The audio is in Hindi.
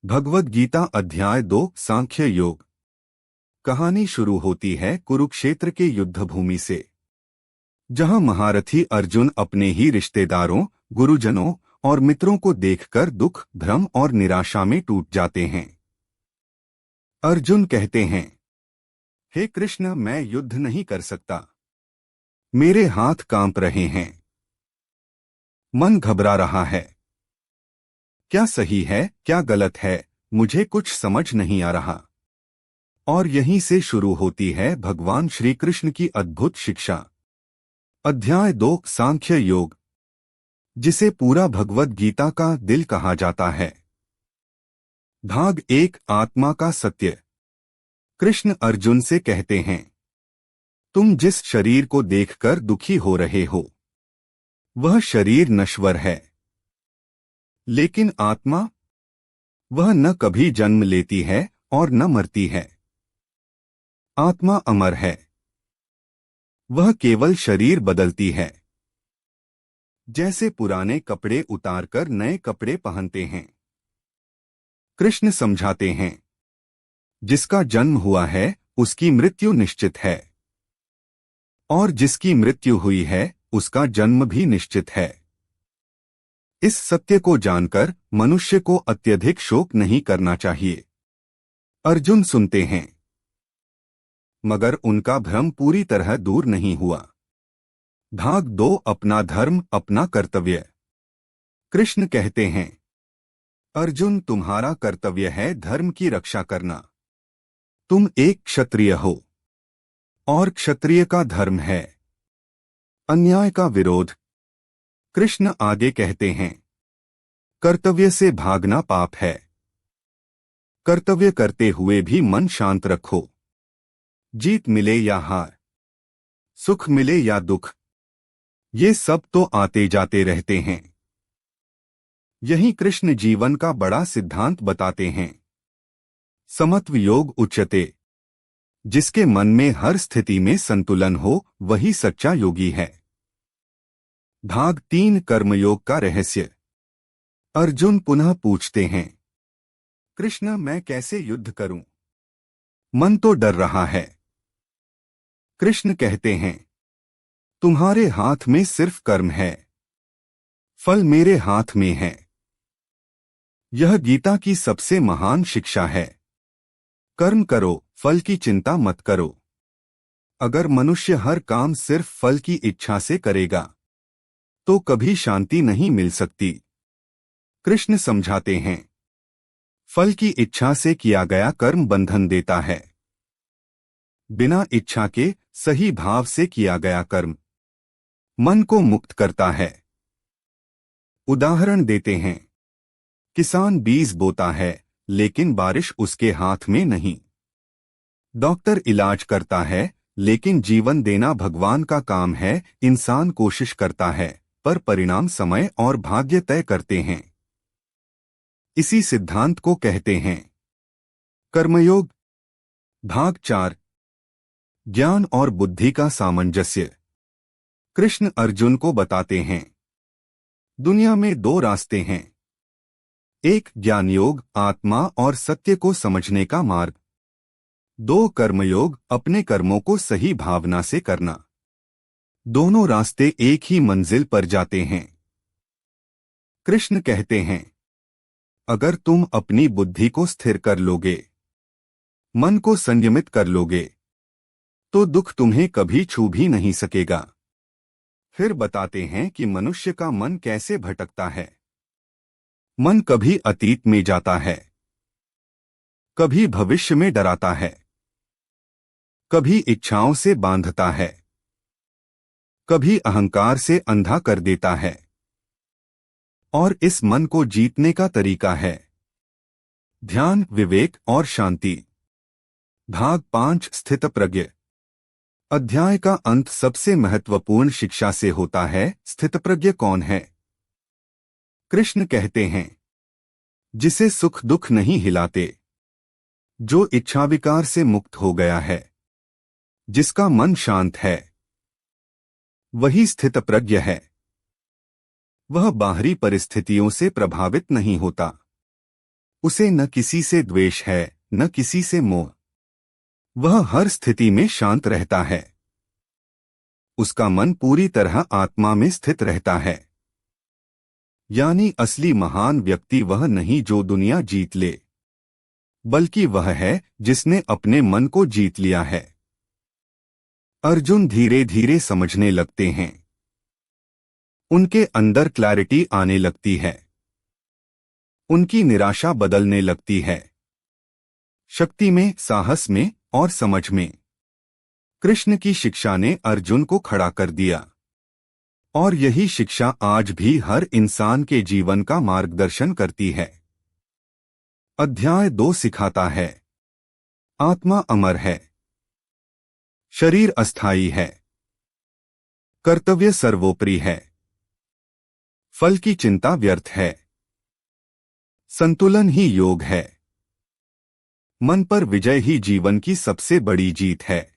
भगवद गीता अध्याय 2 सांख्य योग। कहानी शुरू होती है कुरुक्षेत्र के युद्ध भूमि से, जहां महारथी अर्जुन अपने ही रिश्तेदारों, गुरुजनों और मित्रों को देखकर दुख, भ्रम और निराशा में टूट जाते हैं। अर्जुन कहते हैं, हे कृष्ण, मैं युद्ध नहीं कर सकता। मेरे हाथ कांप रहे हैं, मन घबरा रहा है। क्या सही है, क्या गलत है, मुझे कुछ समझ नहीं आ रहा। और यहीं से शुरू होती है भगवान श्री कृष्ण की अद्भुत शिक्षा। अध्याय 2 सांख्य योग, जिसे पूरा भगवद गीता का दिल कहा जाता है। भाग 1 आत्मा का सत्य। कृष्ण अर्जुन से कहते हैं, तुम जिस शरीर को देखकर दुखी हो रहे हो, वह शरीर नश्वर है, लेकिन आत्मा, वह न कभी जन्म लेती है और न मरती है। आत्मा अमर है, वह केवल शरीर बदलती है। जैसे पुराने कपड़े उतारकर नए कपड़े पहनते हैं। कृष्ण समझाते हैं, जिसका जन्म हुआ है उसकी मृत्यु निश्चित है, और जिसकी मृत्यु हुई है उसका जन्म भी निश्चित है। इस सत्य को जानकर मनुष्य को अत्यधिक शोक नहीं करना चाहिए। अर्जुन सुनते हैं, मगर उनका भ्रम पूरी तरह दूर नहीं हुआ। भाग 2 अपना धर्म, अपना कर्तव्य। कृष्ण कहते हैं, अर्जुन, तुम्हारा कर्तव्य है धर्म की रक्षा करना। तुम एक क्षत्रिय हो, और क्षत्रिय का धर्म है अन्याय का विरोध। कृष्ण आगे कहते हैं, कर्तव्य से भागना पाप है। कर्तव्य करते हुए भी मन शांत रखो। जीत मिले या हार, सुख मिले या दुख, ये सब तो आते जाते रहते हैं। यही कृष्ण जीवन का बड़ा सिद्धांत बताते हैं। समत्व योग उच्यते। जिसके मन में हर स्थिति में संतुलन हो, वही सच्चा योगी है। भाग 3 कर्मयोग का रहस्य। अर्जुन पुनः पूछते हैं, कृष्ण, मैं कैसे युद्ध करूं? मन तो डर रहा है। कृष्ण कहते हैं, तुम्हारे हाथ में सिर्फ कर्म है, फल मेरे हाथ में है। यह गीता की सबसे महान शिक्षा है। कर्म करो, फल की चिंता मत करो। अगर मनुष्य हर काम सिर्फ फल की इच्छा से करेगा, तो कभी शांति नहीं मिल सकती। कृष्ण समझाते हैं, फल की इच्छा से किया गया कर्म बंधन देता है। बिना इच्छा के सही भाव से किया गया कर्म मन को मुक्त करता है। उदाहरण देते हैं, किसान बीज बोता है, लेकिन बारिश उसके हाथ में नहीं। डॉक्टर इलाज करता है, लेकिन जीवन देना भगवान का काम है। इंसान कोशिश करता है, पर परिणाम समय और भाग्य तय करते हैं। इसी सिद्धांत को कहते हैं कर्मयोग। भाग 4 ज्ञान और बुद्धि का सामंजस्य। कृष्ण अर्जुन को बताते हैं, दुनिया में 2 रास्ते हैं। एक ज्ञान योग, आत्मा और सत्य को समझने का मार्ग। 2 कर्मयोग, अपने कर्मों को सही भावना से करना। दोनों रास्ते एक ही मंजिल पर जाते हैं। कृष्ण कहते हैं, अगर तुम अपनी बुद्धि को स्थिर कर लोगे, मन को संयमित कर लोगे, तो दुख तुम्हें कभी छू भी नहीं सकेगा। फिर बताते हैं कि मनुष्य का मन कैसे भटकता है। मन कभी अतीत में जाता है, कभी भविष्य में डराता है, कभी इच्छाओं से बांधता है, कभी अहंकार से अंधा कर देता है। और इस मन को जीतने का तरीका है ध्यान, विवेक और शांति। भाग 5 स्थितप्रज्ञ। अध्याय का अंत सबसे महत्वपूर्ण शिक्षा से होता है। स्थितप्रज्ञ कौन है? कृष्ण कहते हैं, जिसे सुख दुख नहीं हिलाते, जो इच्छाविकार से मुक्त हो गया है, जिसका मन शांत है, वही स्थितप्रज्ञ है। वह बाहरी परिस्थितियों से प्रभावित नहीं होता, उसे न किसी से द्वेष है, न किसी से मोह। वह हर स्थिति में शांत रहता है। उसका मन पूरी तरह आत्मा में स्थित रहता है। यानी असली महान व्यक्ति वह नहीं जो दुनिया जीत ले, बल्कि वह है जिसने अपने मन को जीत लिया है। अर्जुन धीरे धीरे समझने लगते हैं। उनके अंदर क्लैरिटी आने लगती है। उनकी निराशा बदलने लगती है शक्ति में, साहस में और समझ में। कृष्ण की शिक्षा ने अर्जुन को खड़ा कर दिया, और यही शिक्षा आज भी हर इंसान के जीवन का मार्गदर्शन करती है। अध्याय 2 सिखाता है, आत्मा अमर है, शरीर अस्थायी है, कर्तव्य सर्वोपरि है, फल की चिंता व्यर्थ है, संतुलन ही योग है, मन पर विजय ही जीवन की सबसे बड़ी जीत है।